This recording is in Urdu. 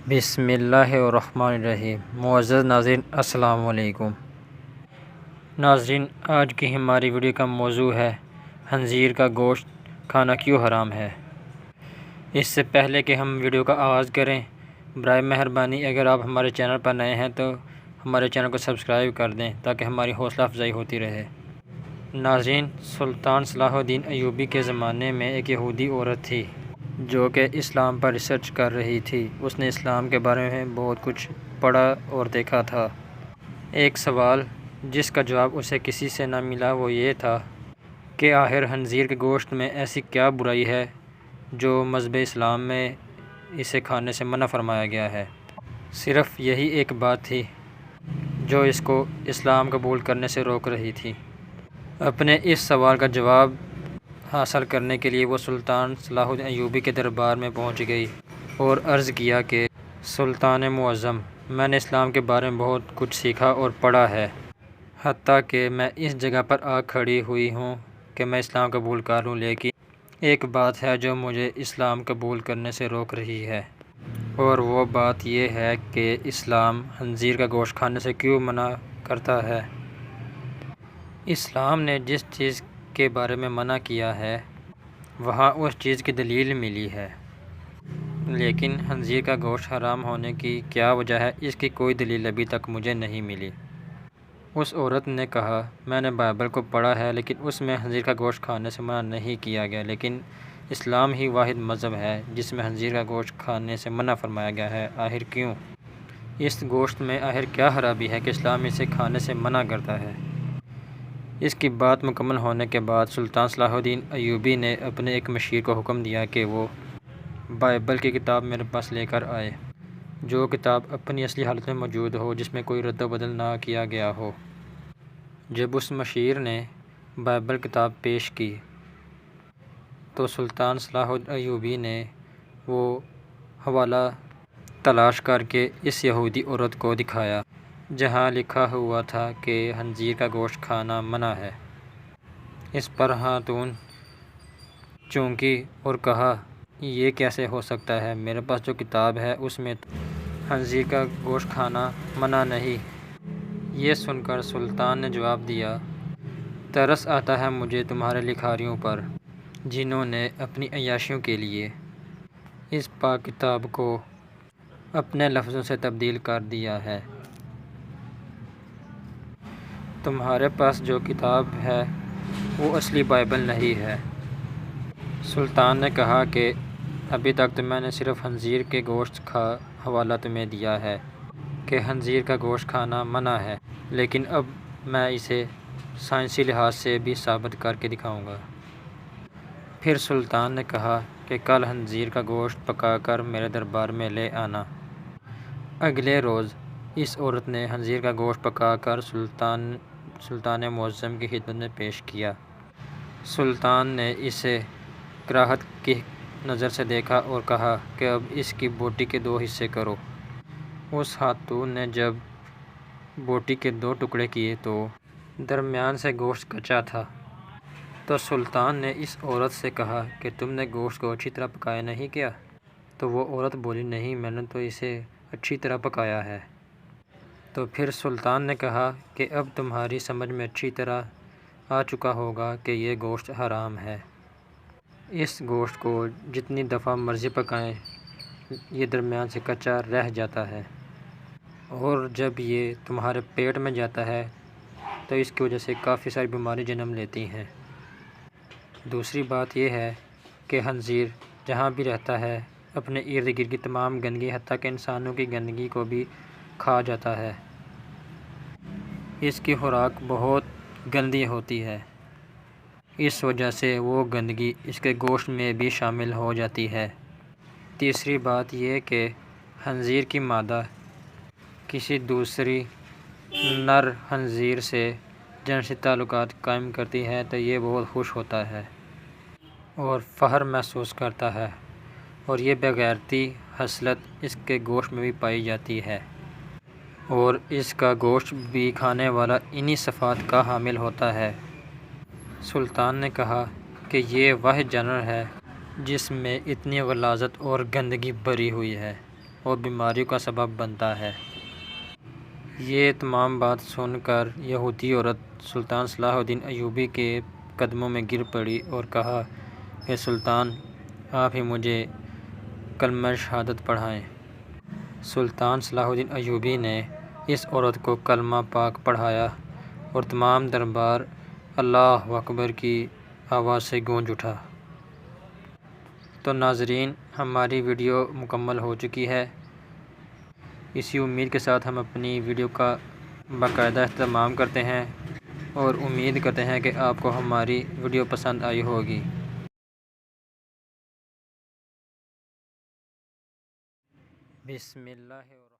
بسم اللہ الرحمن الرحیم۔ معزز ناظرین السلام علیکم۔ ناظرین، آج کی ہماری ویڈیو کا موضوع ہے خنزیر کا گوشت کھانا کیوں حرام ہے۔ اس سے پہلے کہ ہم ویڈیو کا آغاز کریں، برائے مہربانی اگر آپ ہمارے چینل پر نئے ہیں تو ہمارے چینل کو سبسکرائب کر دیں تاکہ ہماری حوصلہ افزائی ہوتی رہے۔ ناظرین، سلطان صلاح الدین ایوبی کے زمانے میں ایک یہودی عورت تھی جو کہ اسلام پر ریسرچ کر رہی تھی۔ اس نے اسلام کے بارے میں بہت کچھ پڑھا اور دیکھا تھا۔ ایک سوال جس کا جواب اسے کسی سے نہ ملا وہ یہ تھا کہ آخر خنزیر کے گوشت میں ایسی کیا برائی ہے جو مذہب اسلام میں اسے کھانے سے منع فرمایا گیا ہے۔ صرف یہی ایک بات تھی جو اس کو اسلام قبول کرنے سے روک رہی تھی۔ اپنے اس سوال کا جواب حاصل کرنے کے لیے وہ سلطان صلاح الدین ایوبی کے دربار میں پہنچ گئی اور عرض کیا کہ سلطان معظم، میں نے اسلام کے بارے میں بہت کچھ سیکھا اور پڑھا ہے، حتیٰ کہ میں اس جگہ پر آ کھڑی ہوئی ہوں کہ میں اسلام قبول کر لوں، لیکن ایک بات ہے جو مجھے اسلام قبول کرنے سے روک رہی ہے، اور وہ بات یہ ہے کہ اسلام خنزیر کا گوشت کھانے سے کیوں منع کرتا ہے۔ اسلام نے جس چیز کے بارے میں منع کیا ہے وہاں اس چیز کی دلیل ملی ہے، لیکن خنزیر کا گوشت حرام ہونے کی کیا وجہ ہے اس کی کوئی دلیل ابھی تک مجھے نہیں ملی۔ اس عورت نے کہا، میں نے بائبل کو پڑھا ہے لیکن اس میں خنزیر کا گوشت کھانے سے منع نہیں کیا گیا، لیکن اسلام ہی واحد مذہب ہے جس میں خنزیر کا گوشت کھانے سے منع فرمایا گیا ہے۔ آخر کیوں؟ اس گوشت میں آخر کیا خرابی ہے کہ اسلام اسے کھانے سے منع کرتا ہے؟ اس کی بات مکمل ہونے کے بعد سلطان صلاح الدین ایوبی نے اپنے ایک مشیر کو حکم دیا کہ وہ بائبل کی کتاب میرے پاس لے کر آئے، جو کتاب اپنی اصلی حالت میں موجود ہو، جس میں کوئی رد و بدل نہ کیا گیا ہو۔ جب اس مشیر نے بائبل کتاب پیش کی تو سلطان صلاح الدین ایوبی نے وہ حوالہ تلاش کر کے اس یہودی عورت کو دکھایا جہاں لکھا ہوا تھا کہ خنزیر کا گوشت کھانا منع ہے۔ اس پر خاتون چونکی اور کہا، یہ کیسے ہو سکتا ہے؟ میرے پاس جو کتاب ہے اس میں تو خنزیر کا گوشت کھانا منع نہیں۔ یہ سن کر سلطان نے جواب دیا، ترس آتا ہے مجھے تمہارے لکھاریوں پر جنہوں نے اپنی عیاشیوں کے لیے اس پاک کتاب کو اپنے لفظوں سے تبدیل کر دیا ہے۔ تمہارے پاس جو کتاب ہے وہ اصلی بائبل نہیں ہے۔ سلطان نے کہا کہ ابھی تک تو میں نے صرف خنزیر کے گوشت کا حوالہ تمہیں دیا ہے کہ خنزیر کا گوشت کھانا منع ہے، لیکن اب میں اسے سائنسی لحاظ سے بھی ثابت کر کے دکھاؤں گا۔ پھر سلطان نے کہا کہ کل خنزیر کا گوشت پکا کر میرے دربار میں لے آنا۔ اگلے روز اس عورت نے خنزیر کا گوشت پکا کر سلطان معظم کی خدمت میں پیش کیا۔ سلطان نے اسے کراہت کی نظر سے دیکھا اور کہا کہ اب اس کی بوٹی کے 2 حصے کرو۔ اس خاتون نے جب بوٹی کے 2 ٹکڑے کیے تو درمیان سے گوشت کچا تھا۔ تو سلطان نے اس عورت سے کہا کہ تم نے گوشت کو اچھی طرح پکایا نہیں کیا؟ تو وہ عورت بولی، نہیں، میں نے تو اسے اچھی طرح پکایا ہے۔ تو پھر سلطان نے کہا کہ اب تمہاری سمجھ میں اچھی طرح آ چکا ہوگا کہ یہ گوشت حرام ہے۔ اس گوشت کو جتنی دفعہ مرضی پکائیں یہ درمیان سے کچا رہ جاتا ہے، اور جب یہ تمہارے پیٹ میں جاتا ہے تو اس کی وجہ سے کافی ساری بیماری جنم لیتی ہیں۔ دوسری بات یہ ہے کہ خنزیر جہاں بھی رہتا ہے اپنے ارد گرد کی تمام گندگی حتیٰ کہ انسانوں کی گندگی کو بھی کھا جاتا ہے۔ اس کی خوراک بہت گندی ہوتی ہے، اس وجہ سے وہ گندگی اس کے گوشت میں بھی شامل ہو جاتی ہے۔ تیسری بات یہ کہ خنزیر کی مادہ کسی دوسری نر خنزیر سے جنسی تعلقات قائم کرتی ہے تو یہ بہت خوش ہوتا ہے اور فخر محسوس کرتا ہے، اور یہ بےغیرتی خصلت اس کے گوشت میں بھی پائی جاتی ہے، اور اس کا گوشت بھی کھانے والا انہی صفات کا حامل ہوتا ہے۔ سلطان نے کہا کہ یہ واحد جانور ہے جس میں اتنی غلاظت اور گندگی بھری ہوئی ہے۔ اور بیماریوں کا سبب بنتا ہے۔ یہ تمام بات سن کر یہودی عورت سلطان صلاح الدین ایوبی کے قدموں میں گر پڑی اور کہا کہ سلطان، آپ ہی مجھے کلمہ شہادت پڑھائیں۔ سلطان صلاح الدین ایوبی نے اس عورت کو کلمہ پاک پڑھایا اور تمام دربار اللہ اکبر کی آواز سے گونج اٹھا۔ تو ناظرین، ہماری ویڈیو مکمل ہو چکی ہے۔ اسی امید کے ساتھ ہم اپنی ویڈیو کا باقاعدہ اہتمام کرتے ہیں اور امید کرتے ہیں کہ آپ کو ہماری ویڈیو پسند آئی ہوگی۔ بسم اللہ الرحمن